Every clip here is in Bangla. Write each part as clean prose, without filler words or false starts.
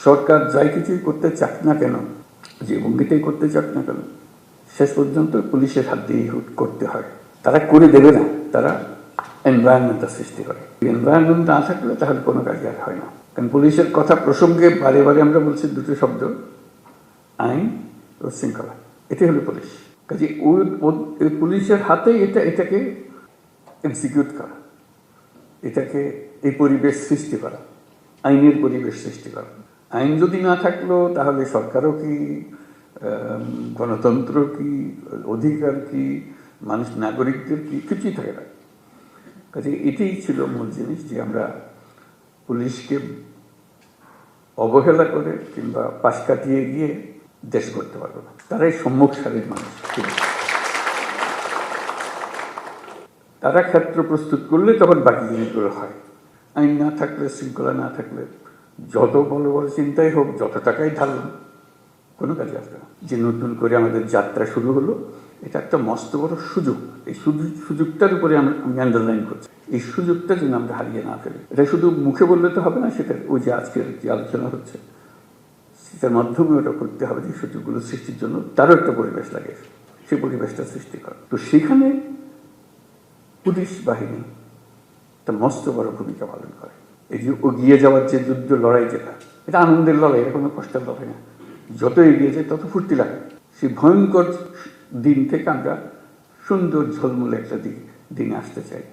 সরকার যাই কিছুই করতে চাক না কেন, যে ভঙ্গিতেই করতে চাক না কেন, শেষ পর্যন্ত পুলিশের হাত দিয়ে করতে হয়। তারা করে দেবে না, তারা এনভায়রনমেন্টটা সৃষ্টি করে। এনভায়রনমেন্ট না থাকলে তাহলে কোনো কাজ আর হয় না। কারণ পুলিশের কথা প্রসঙ্গে বারে বারে আমরা বলছি দুটো শব্দ, আইন ও শৃঙ্খলা। এটাই হলো পুলিশ। কাজে ওই পুলিশের হাতেই এটাকে এক্সিকিউট করা, এটাকে এই পরিবেশ সৃষ্টি করা, আইনের পরিবেশ সৃষ্টি করা। আইন যদি না থাকলো তাহলে সরকারও কি, গণতন্ত্র কি, অধিকার কি, মানুষ নাগরিকদের কি, কিছুই থাকে না। কাজে এটাই ছিল মূল জিনিস, যে আমরা পুলিশকে অবহেলা করে কিংবা পাশ কাটিয়ে গিয়ে দেশ করতে পারবো না। তারাই সম্মুখ সারির মানুষ, তারা ক্ষেত্র প্রস্তুত করলে তখন বাকি জিনিসগুলো হয়। আইন না থাকলে, শৃঙ্খলা না থাকলে যত বড় বড় চিন্তাই হোক, যত টাকাই ঢালুন, কোনো কাজে আসবে না। যে নতুন করে আমাদের যাত্রা শুরু হলো, এটা একটা মস্ত বড় সুযোগ। এই সুযোগটার উপরে আমি আন্ডারলাইন করছি, এই সুযোগটা যেন আমরা হারিয়ে না ফেলি। এটা শুধু মুখে বললে তো হবে না, সেটা ওই যে আজকের যে আলোচনা হচ্ছে সেটার মাধ্যমে ওটা করতে হবে, যে সুযোগগুলো সৃষ্টির জন্য তারও একটা পরিবেশ লাগে, সেই পরিবেশটা সৃষ্টি করা। তো সেখানে পুলিশ বাহিনী একটা মস্ত বড় ভূমিকা পালন করে। এই যে এগিয়ে যাওয়ার যে যুদ্ধ লড়াই, যেটা এটা আনন্দের লড়াই, এটা কোনো কষ্টের লড়াই না। যত এগিয়ে যায় তত ফুর্তি লাগে। সেই ভয়ঙ্কর দিন থেকে আমরা সুন্দর ঝলমলে একটা দিনে আসতে চাই,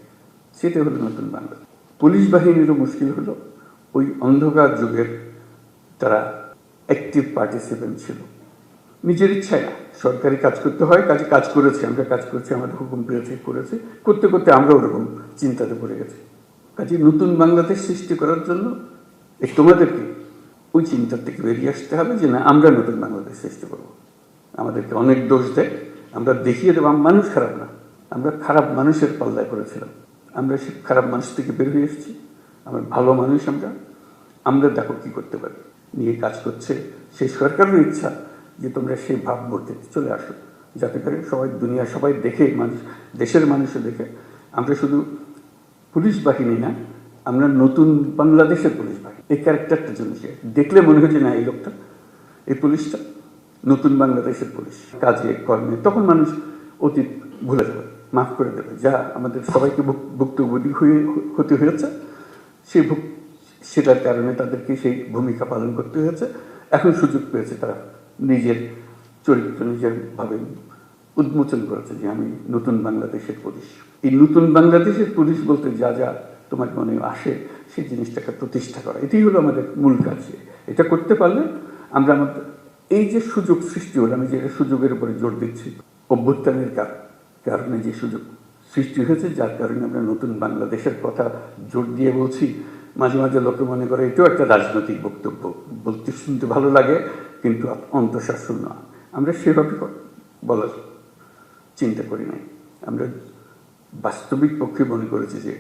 সেটা হলো নতুন বাংলা। পুলিশ বাহিনীরও মুশকিল হলো, ওই অন্ধকার যুগের তারা অ্যাক্টিভ পার্টিসিপেন্ট ছিল, নিজের ইচ্ছায় না। সরকারি কাজ করতে হয়, কাজ করেছে, আমরা কাজ করছি, আমাদের হুকুম পেয়েছে, করেছে, করতে করতে আমরা ওরকম চিন্তাতে পড়ে গেছি। কাজে নতুন বাংলাদেশ সৃষ্টি করার জন্য তোমাদেরকে ওই চিন্তার থেকে বেরিয়ে আসতে হবে, যে না, আমরা নতুন বাংলাদেশ সৃষ্টি করবো। আমাদেরকে অনেক দোষ দেয়, আমরা দেখিয়ে দেবো মানুষ খারাপ না, আমরা খারাপ মানুষের পাল্লায় পড়েছিলাম, আমরা সে খারাপ মানুষ থেকে বের হয়ে এসেছি, আমরা ভালো মানুষ। আমরা দেখো কি করতে পারি নিয়ে কাজ করছে। সেই সরকারের ইচ্ছা যে তোমরা সেই ভাবমূর্তি চলে আসো, যাতে করে সবাই, দুনিয়া সবাই দেখে, মানুষ, দেশের মানুষও দেখে আমরা শুধু পুলিশ বাহিনী না, আমরা নতুন বাংলাদেশের পুলিশ বাহিনী। এই ক্যারেক্টারটা জন্য দেখলে মনে হয় যে না, এই লোকটা, এই পুলিশটা নতুন বাংলাদেশের পুলিশ। কাজে কর্মে তখন মানুষ অতীত ভুলে যাবে, মাফ করে দেবে, যা আমাদের সবাইকে ভুক্তভোগী হতে হয়েছে, সেটার কারণে তাদেরকে সেই ভূমিকা পালন করতে হয়েছে। এখন সুযোগ পেয়েছে, তারা নিজের চরিত্র নিজের ভাবে উন্মোচন করেছে, যে আমি নতুন বাংলাদেশের পুলিশ। এই নতুন বাংলাদেশের পুলিশ বলতে যা যা তোমার মনে আসে, সেই জিনিসটাকে প্রতিষ্ঠা করা, এটাই হলো আমাদের মূল কাজ। এটা করতে পারলে আমরা আমাদের এই যে সুযোগ সৃষ্টি হলো, আমি যে সুযোগের উপরে জোর দিচ্ছি, অভ্যুত্থানের কারণে যে সুযোগ সৃষ্টি হয়েছে, যার কারণে আমরা নতুন বাংলাদেশের কথা জোর দিয়ে বলছি। মাঝে মাঝে লোকে মনে করে এটাও একটা রাজনৈতিক বক্তব্য, বলতে শুনতে ভালো লাগে, কিন্তু অন্তঃশাসন না। আমরা সেভাবে বলার চিন্তা করি নাই। আমরা বাস্তবিক পক্ষে মনে করেছি যে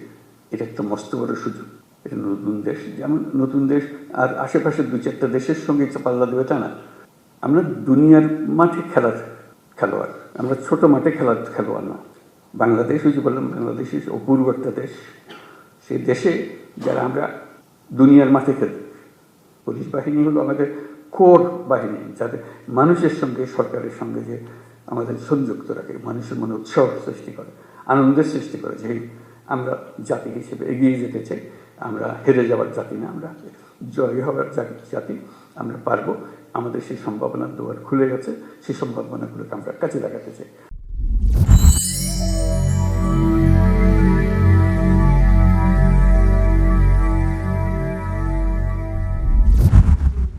এটা একটা মস্ত বড় সুযোগ। এটা নতুন দেশ, যেমন নতুন দেশ আর আশেপাশের দু চারটা দেশের সঙ্গে পাল্লা দেবে তা না। আমরা দুনিয়ার মাঠে খেলোয়াড়, আমরা ছোট মাঠে খেলোয়াড় না। বাংলাদেশ, ওই যে বললাম, বাংলাদেশ অপূর্ব একটা দেশ। সেই দেশে যারা আমরা দুনিয়ার মাঠে খেলি, পুলিশ বাহিনী হলো আমাদের কোর বাহিনী, যাদের মানুষের সঙ্গে, সরকারের সঙ্গে যে আমাদের সংযুক্ত রাখে, মানুষের মনে উৎসাহ সৃষ্টি করে, আনন্দের সৃষ্টি করে, যে আমরা জাতি হিসেবে এগিয়ে যেতে চাই, আমরা হেরে যাওয়ার জাতি না, আমরা জয় হওয়ার জাতি, আমরা পারবো। আমাদের সেই সম্ভাবনার দুয়ার খুলে গেছে, সেই সম্ভাবনাগুলোকে আমরা কাজে লাগাতে চাই।